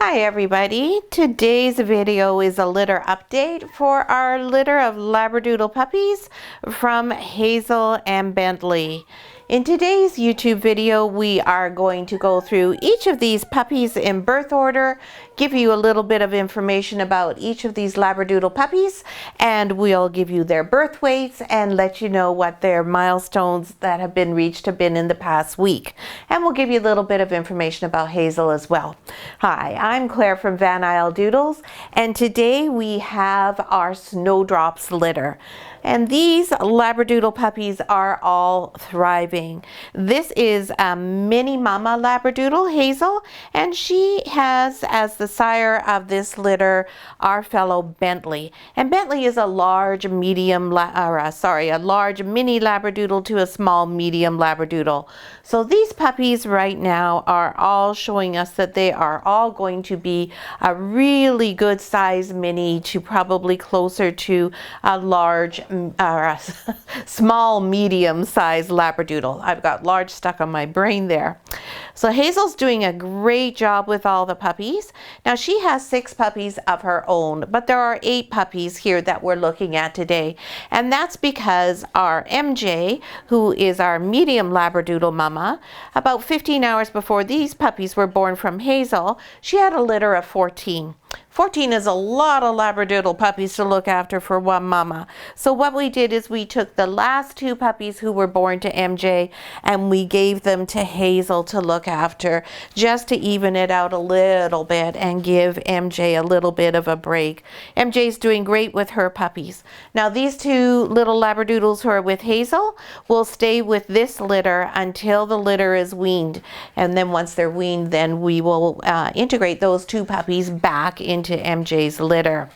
Hi everybody, today's video is a litter update for our litter of Labradoodle puppies from Hazel and Bentley. In today's YouTube video, we are going to go through each of these puppies in birth order, give you a little bit of information about each of these Labradoodle puppies, and we'll give you their birth weights and let you know what their milestones that have been reached have been in the past week. And we'll give you a little bit of information about Hazel as well. Hi, I'm Claire from Isle Doodles, and today we have our Snowdrops litter. And these Labradoodle puppies are all thriving. This is a mini mama Labradoodle, Hazel, and she has as the sire of this litter our fellow Bentley. And Bentley is a large medium, a large mini Labradoodle to a small medium Labradoodle. So these puppies right now are all showing us that they are all going to be a really good size mini to probably closer to a large a small medium sized Labradoodle. I've got large stuck on my brain there. So Hazel's doing a great job with all the puppies. Now she has 6 puppies of her own, but there are 8 puppies here that we're looking at today. And that's because our MJ, who is our medium Labradoodle mama, about 15 hours before these puppies were born from Hazel, she had a litter of 14. 14 is a lot of Labradoodle puppies to look after for one mama. So what we did is we took the last 2 puppies who were born to MJ and we gave them to Hazel to look after, just to even it out a little bit and give MJ a little bit of a break. MJ's doing great with her puppies. Now these 2 little Labradoodles who are with Hazel will stay with this litter until the litter is weaned. And then once they're weaned, then we will integrate those 2 puppies back into MJ's litter.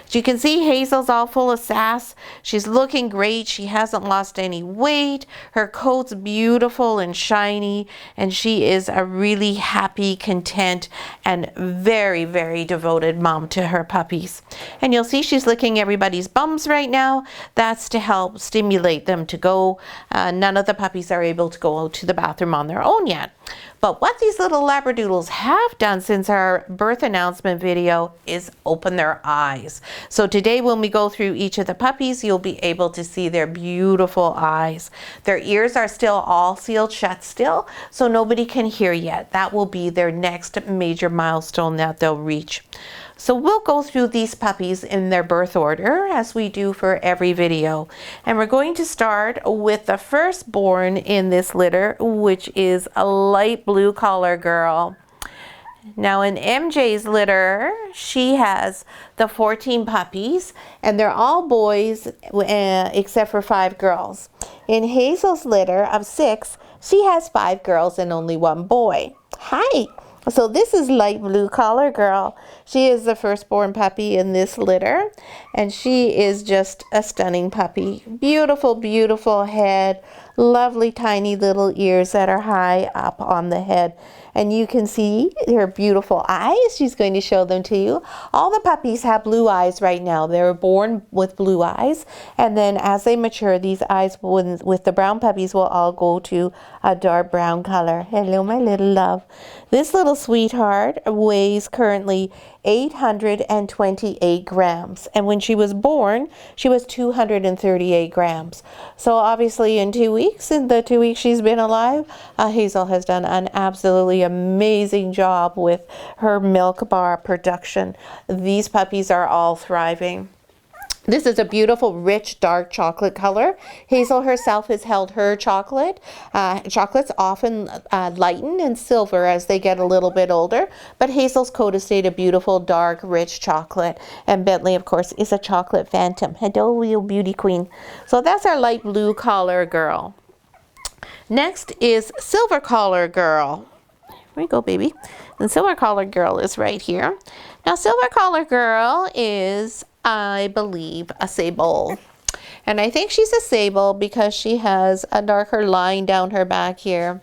As you can see, Hazel's all full of sass. She's looking great. She hasn't lost any weight. Her coat's beautiful and shiny, and she is a really happy, content, and very, very devoted mom to her puppies. And you'll see she's licking everybody's bums right now. That's to help stimulate them to go. None of the puppies are able to go to the bathroom on their own yet. But what these little Labradoodles have done since our birth announcement video is open their eyes. So today when we go through each of the puppies, you'll be able to see their beautiful eyes. Their ears are still all sealed shut still, so nobody can hear yet. That will be their next major milestone that they'll reach. So we'll go through these puppies in their birth order as we do for every video. And we're going to start with the firstborn in this litter, which is a light blue collar girl. Now in MJ's litter, she has the 14 puppies, and they're all boys except for 5 girls. In Hazel's litter of 6, she has 5 girls and only 1 boy. Hi! So this is light blue collar girl. She is the firstborn puppy in this litter, and she is just a stunning puppy. Beautiful, beautiful head, lovely tiny little ears that are high up on the head. And you can see her beautiful eyes. She's going to show them to you. All the puppies have blue eyes right now. They were born with blue eyes, and then as they mature, these eyes with the brown puppies will all go to a dark brown color. Hello, my little love. This little sweetheart weighs currently 828 grams, and when she was born she was 238 grams. So obviously in 2 weeks, in the 2 weeks she's been alive, Hazel has done an absolutely amazing job with her milk bar production. These puppies are all thriving. This is a beautiful, rich, dark chocolate color. Hazel herself has held her chocolate. Chocolates often lighten and silver as they get a little bit older, but Hazel's coat has stayed a beautiful, dark, rich chocolate. And Bentley, of course, is a chocolate phantom. Hello, you beauty queen. So that's our light blue collar girl. Next is silver collar girl. Here we go, baby. And silver collar girl is right here. Now, silver collar girl is, I believe, a sable. And I think she's a sable because she has a darker line down her back here.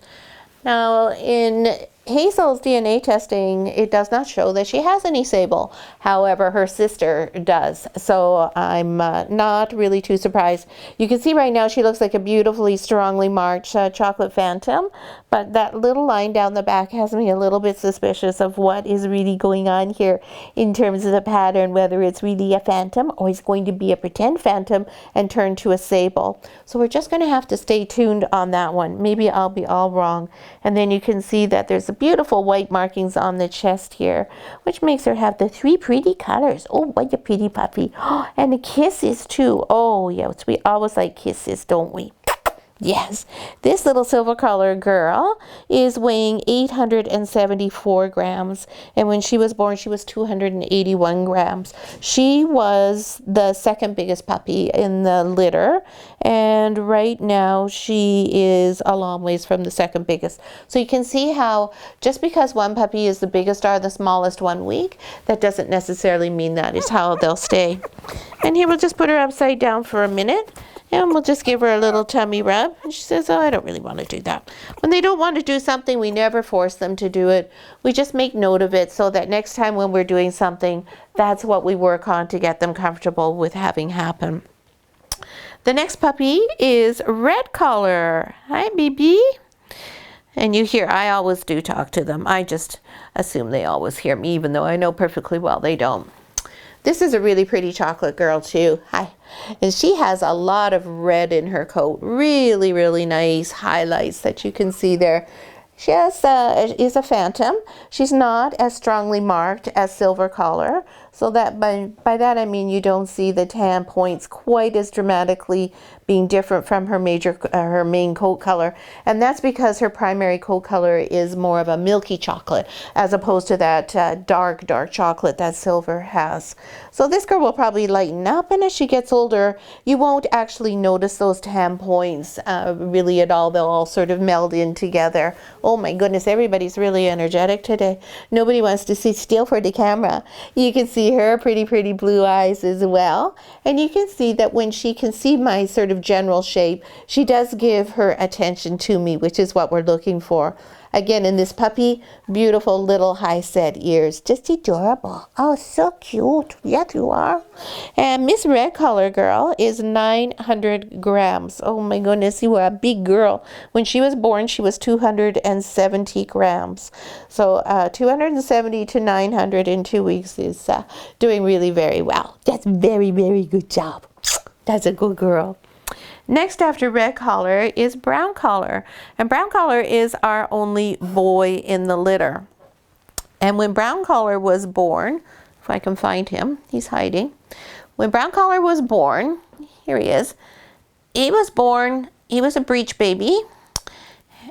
Now in Hazel's DNA testing, it does not show that she has any sable. However, her sister does. So I'm not really too surprised. You can see right now she looks like a beautifully strongly marked chocolate phantom, but that little line down the back has me a little bit suspicious of what is really going on here in terms of the pattern, whether it's really a phantom or it's going to be a pretend phantom and turn to a sable. So we're just going to have to stay tuned on that one. Maybe I'll be all wrong. And then you can see that there's beautiful white markings on the chest here, which makes her have the 3 pretty colors. Oh, what a pretty puppy. And the kisses too. Oh, yes, we always like kisses, don't we? Yes, this little silver color girl is weighing 874 grams, and when she was born she was 281 grams. She was the second biggest puppy in the litter, and right now she is a long ways from the second biggest. So you can see how just because one puppy is the biggest or the smallest 1 week, that doesn't necessarily mean that is how they'll stay. And here we'll just put her upside down for a minute. And we'll just give her a little tummy rub. And she says, oh, I don't really want to do that. When they don't want to do something, we never force them to do it. We just make note of it so that next time when we're doing something, that's what we work on to get them comfortable with having happen. The next puppy is Red Collar. Hi, baby. And you hear, I always do talk to them. I just assume they always hear me, even though I know perfectly well they don't. This is a really pretty chocolate girl too. Hi. And she has a lot of red in her coat. Really, really nice highlights that you can see there. She is a phantom. She's not as strongly marked as Silver Collar. So that by that I mean you don't see the tan points quite as dramatically being different from her main coat color. And that's because her primary coat color is more of a milky chocolate as opposed to that dark chocolate that Silver has. So this girl will probably lighten up, and as she gets older, you won't actually notice those tan points really at all. They'll all sort of meld in together. Oh my goodness, everybody's really energetic today. Nobody wants to sit still for the camera. You can see her pretty blue eyes as well. And you can see that when she can see my sort of general shape, she does give her attention to me, which is what we're looking for. Again, in this puppy, beautiful little high set ears. Just adorable. Oh, so cute. Yes, you are. And Miss Red Collar girl is 900 grams. Oh my goodness, you are a big girl. When she was born, she was 270 grams. So 270 to 900 in 2 weeks is doing really very well. That's very good job. That's a good girl. Next after Red Collar is Brown Collar. And Brown Collar is our only boy in the litter. And when Brown Collar was born, if I can find him, he's hiding. When Brown Collar was born, here he is, he was a breech baby.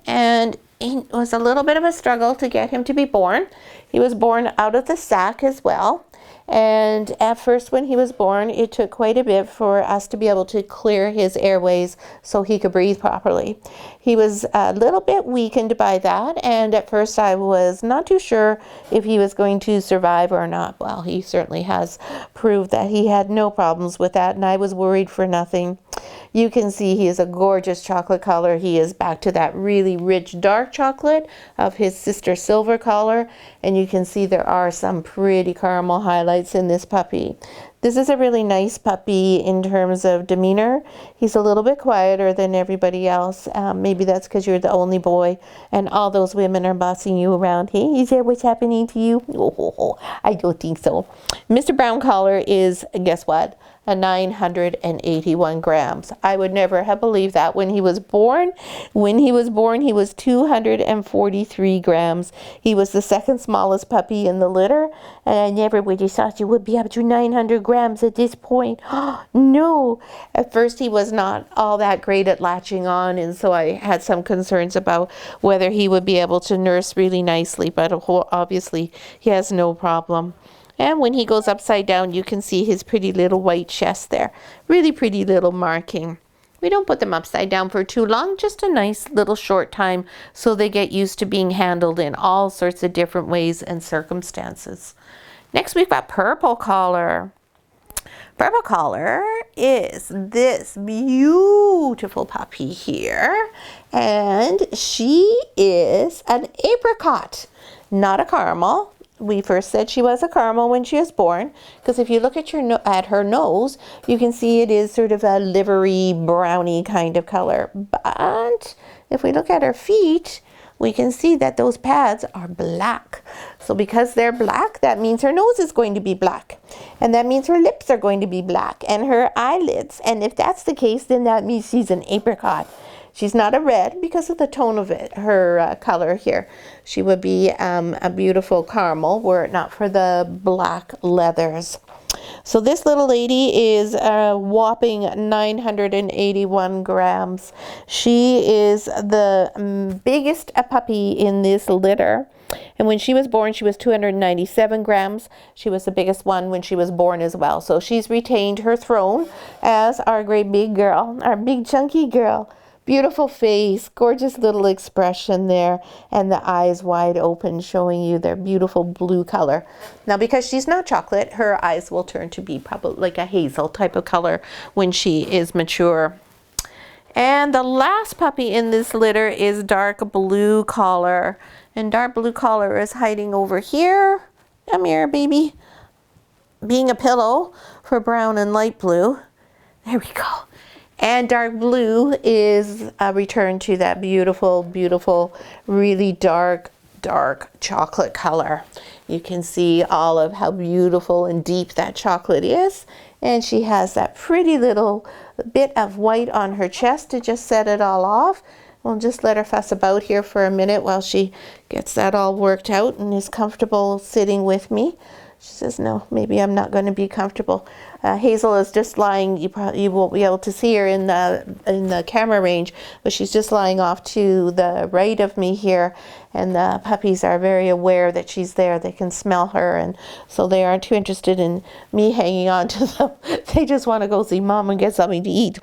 And it was a little bit of a struggle to get him to be born. He was born out of the sack as well. And at first when he was born, it took quite a bit for us to be able to clear his airways so he could breathe properly. He was a little bit weakened by that, and at first I was not too sure if he was going to survive or not. Well, he certainly has proved that he had no problems with that, and I was worried for nothing. You can see he is a gorgeous chocolate color. He is back to that really rich dark chocolate of his sister Silver Collar, and you can see there are some pretty caramel highlights in this puppy. This is a really nice puppy in terms of demeanor. He's a little bit quieter than everybody else. Maybe that's because you're the only boy and all those women are bossing you around. Hey, is that what's happening to you? Oh, I don't think so. Mr. Brown Collar is, guess what? 981 grams. I would never have believed that when he was born. When he was born, he was 243 grams. He was the second smallest puppy in the litter, and I never would have thought you would be up to 900 grams at this point. No. At first, he was not all that great at latching on, and so I had some concerns about whether he would be able to nurse really nicely, but obviously, he has no problem. And when he goes upside down, you can see his pretty little white chest there. Really pretty little marking. We don't put them upside down for too long, just a nice little short time so they get used to being handled in all sorts of different ways and circumstances. Next we've got Purple Collar. Purple collar is this beautiful puppy here, and she is an apricot, not a caramel. We first said she was a caramel when she was born, because if you look at her nose, you can see it is sort of a livery browny kind of color. But if we look at her feet, we can see that those pads are black. So because they're black, that means her nose is going to be black. And that means her lips are going to be black, and her eyelids. And if that's the case, then that means she's an apricot. She's not a red because of the tone of it, her color here. She would be a beautiful caramel were it not for the black leathers. So this little lady is a whopping 981 grams. She is the biggest puppy in this litter. And when she was born, she was 297 grams. She was the biggest one when she was born as well. So she's retained her throne as our great big girl, our big chunky girl. Beautiful face, gorgeous little expression there, and the eyes wide open, showing you their beautiful blue color. Now, because she's not chocolate, her eyes will turn to be probably like a hazel type of color when she is mature. And the last puppy in this litter is dark blue collar. And dark blue collar is hiding over here. Come here, baby. Being a pillow for brown and light blue. There we go. And dark blue is a return to that beautiful, beautiful, really dark chocolate color. You can see all of how beautiful and deep that chocolate is. And she has that pretty little bit of white on her chest to just set it all off. We'll just let her fuss about here for a minute while she gets that all worked out and is comfortable sitting with me. She says, no, maybe I'm not going to be comfortable. Hazel is just lying. You won't be able to see her in the camera range, but she's just lying off to the right of me here. And the puppies are very aware that she's there. They can smell her, and so they aren't too interested in me hanging on to them. They just want to go see Mom and get something to eat.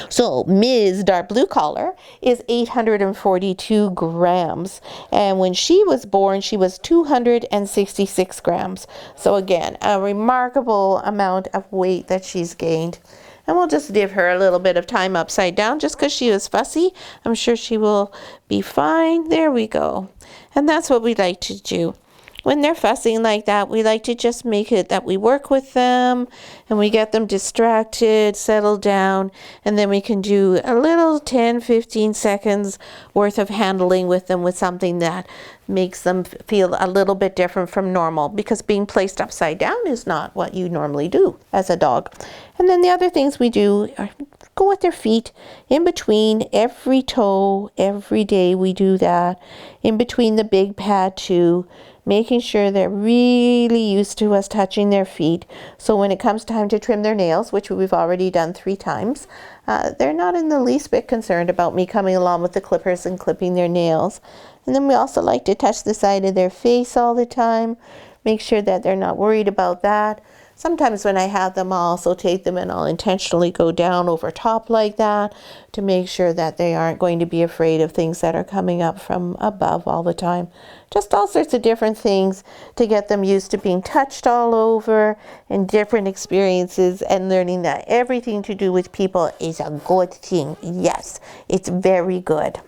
So Ms. Dark Blue Collar is 842 grams, and when she was born she was 266 grams. So again, a remarkable amount of weight that she's gained. And we'll just give her a little bit of time upside down just because she was fussy. I'm sure she will be fine. There we go. And that's what we like to do. When they're fussing like that, we like to just make it that we work with them and we get them distracted, settle down, and then we can do a little 10-15 seconds worth of handling with them with something that makes them feel a little bit different from normal, because being placed upside down is not what you normally do as a dog. And then the other things we do are go with their feet in between every toe. Every day we do that in between the big pad too, making sure they're really used to us touching their feet. So when it comes time to trim their nails, which we've already done 3 times, they're not in the least bit concerned about me coming along with the clippers and clipping their nails. And then we also like to touch the side of their face all the time, make sure that they're not worried about that. Sometimes when I have them, I'll also take them and I'll intentionally go down over top like that to make sure that they aren't going to be afraid of things that are coming up from above all the time. Just all sorts of different things to get them used to being touched all over and different experiences, and learning that everything to do with people is a good thing. Yes, it's very good.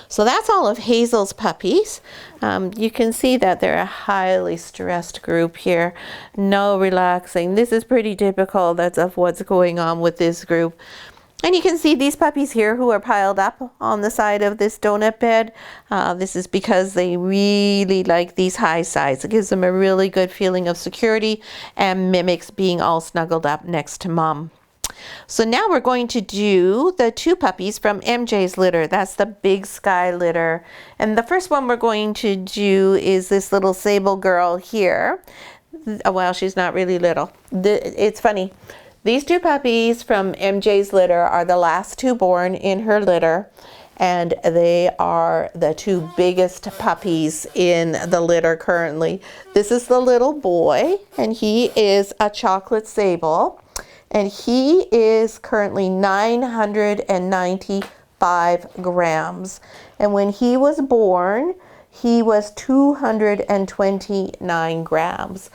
So that's all of Hazel's puppies. You can see that they're a highly stressed group here. No relaxing. This is pretty typical. That's of what's going on with this group. And you can see these puppies here who are piled up on the side of this donut bed. This is because they really like these high sides. It gives them a really good feeling of security and mimics being all snuggled up next to Mom. So now we're going to do the 2 puppies from MJ's litter. That's the Big Sky litter. And the first one we're going to do is this little sable girl here. Well, she's not really little. It's funny. These 2 puppies from MJ's litter are the last 2 born in her litter. And they are the 2 biggest puppies in the litter currently. This is the little boy, and he is a chocolate sable. And he is currently 995 grams. And when he was born, he was 229 grams.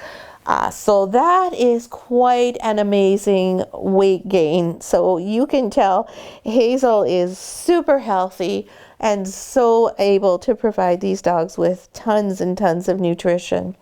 So that is quite an amazing weight gain. So you can tell Hazel is super healthy and so able to provide these dogs with tons and tons of nutrition.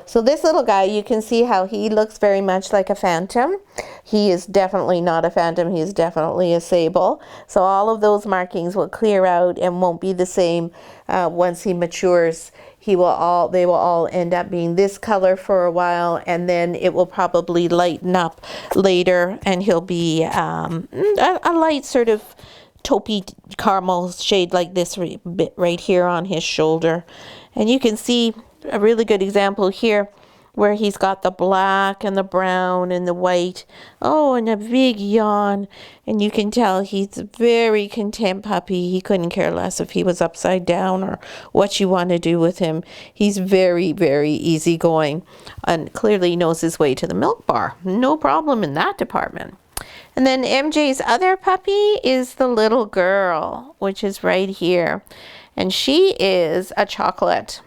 So this little guy, you can see how he looks very much like a phantom. He is definitely not a phantom. He is definitely a sable. So all of those markings will clear out and won't be the same once he matures. They will all end up being this color for a while, and then it will probably lighten up later, and he'll be a light sort of taupey caramel shade like this bit right here on his shoulder. And you can see a really good example here where he's got the black and the brown and the white. Oh, and a big yawn. And you can tell he's a very content puppy. He couldn't care less if he was upside down or what you want to do with him. He's very, very easygoing and clearly knows his way to the milk bar. No problem in that department. And then MJ's other puppy is the little girl, which is right here. And she is a chocolate.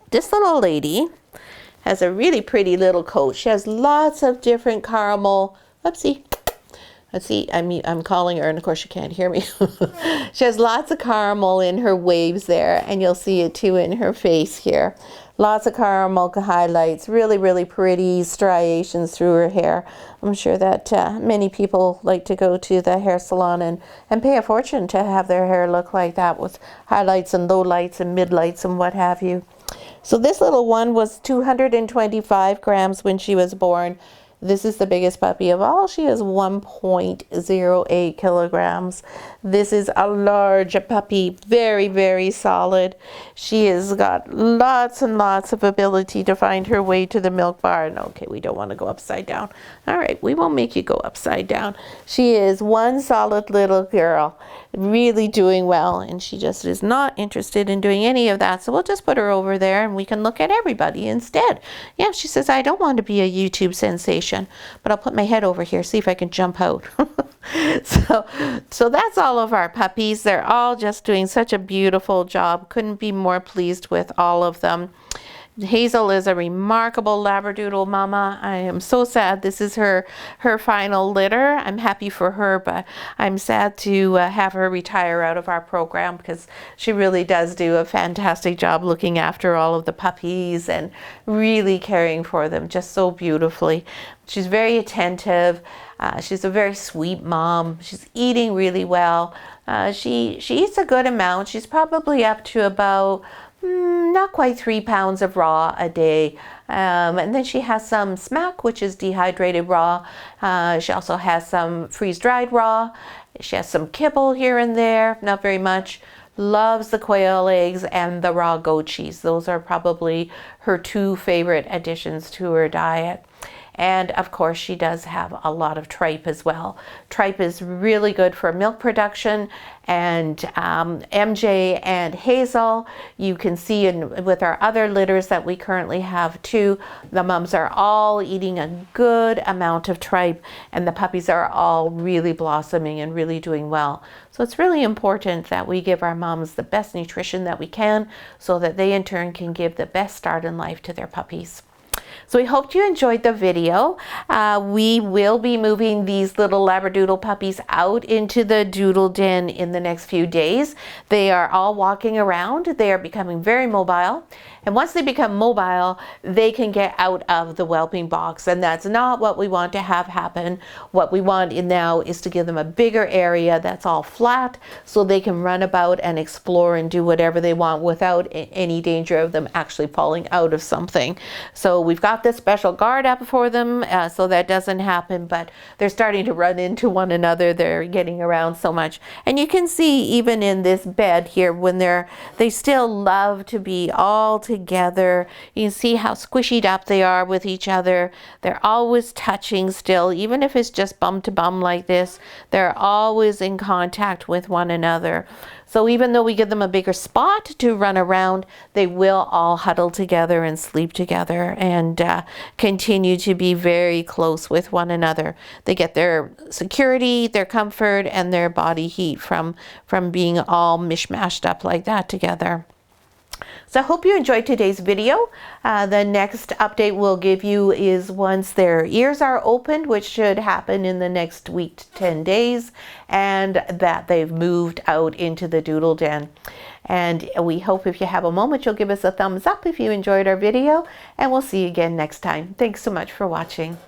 This little lady has a really pretty little coat. She has lots of different caramel. Oopsie. Let's see, I'm calling her, and of course you can't hear me. She has lots of caramel in her waves there, and you'll see it too in her face here. Lots of caramel highlights, really, really pretty striations through her hair. I'm sure that many people like to go to the hair salon and pay a fortune to have their hair look like that with highlights and lowlights and midlights and what have you. So this little one was 225 grams when she was born. This is the biggest puppy of all. She is 1.08 kilograms. This is a large puppy, very, very solid. She has got lots and lots of ability to find her way to the milk bar. And okay, we don't want to go upside down. All right, we won't make you go upside down. She is one solid little girl, really doing well. And she just is not interested in doing any of that. So we'll just put her over there and we can look at everybody instead. Yeah, she says, I don't want to be a YouTube sensation, but I'll put my head over here, see if I can jump out. So that's all of our puppies. They're all just doing such a beautiful job. Couldn't be more pleased with all of them. Hazel is a remarkable Labradoodle mama. I am so sad this is her final litter. I'm happy for her, but I'm sad to have her retire out of our program because she really does do a fantastic job looking after all of the puppies and really caring for them just so beautifully. She's very attentive. She's a very sweet mom. She's eating really well. She eats a good amount. She's probably up to about not quite 3 pounds of raw a day. And then she has some smack, which is dehydrated raw. She also has some freeze-dried raw. She has some kibble here and there, not very much. Loves the quail eggs and the raw goat cheese. Those are probably her 2 favorite additions to her diet. And of course she does have a lot of tripe as well. Tripe is really good for milk production, and MJ and Hazel, you can see with our other litters that we currently have too, the mums are all eating a good amount of tripe, and the puppies are all really blossoming and really doing well. So it's really important that we give our mums the best nutrition that we can so that they in turn can give the best start in life to their puppies. So we hope you enjoyed the video. We will be moving these little Labradoodle puppies out into the doodle den in the next few days. They are all walking around. They are becoming very mobile. And once they become mobile, they can get out of the whelping box. And that's not what we want to have happen. What we want now is to give them a bigger area that's all flat so they can run about and explore and do whatever they want without any danger of them actually falling out of something. So we've got this special guard up for them so that doesn't happen, but they're starting to run into one another. They're getting around so much. And you can see even in this bed here when they still love to be all together. You can see how squishied up they are with each other. They're always touching still, even if it's just bum to bum like this. They're always in contact with one another. So even though we give them a bigger spot to run around, they will all huddle together and sleep together and continue to be very close with one another. They get their security, their comfort, and their body heat from being all mishmashed up like that together. So I hope you enjoyed today's video. The next update we'll give you is once their ears are opened, which should happen in the next week to 10 days, and that they've moved out into the doodle den. And we hope if you have a moment, you'll give us a thumbs up if you enjoyed our video, and we'll see you again next time. Thanks so much for watching.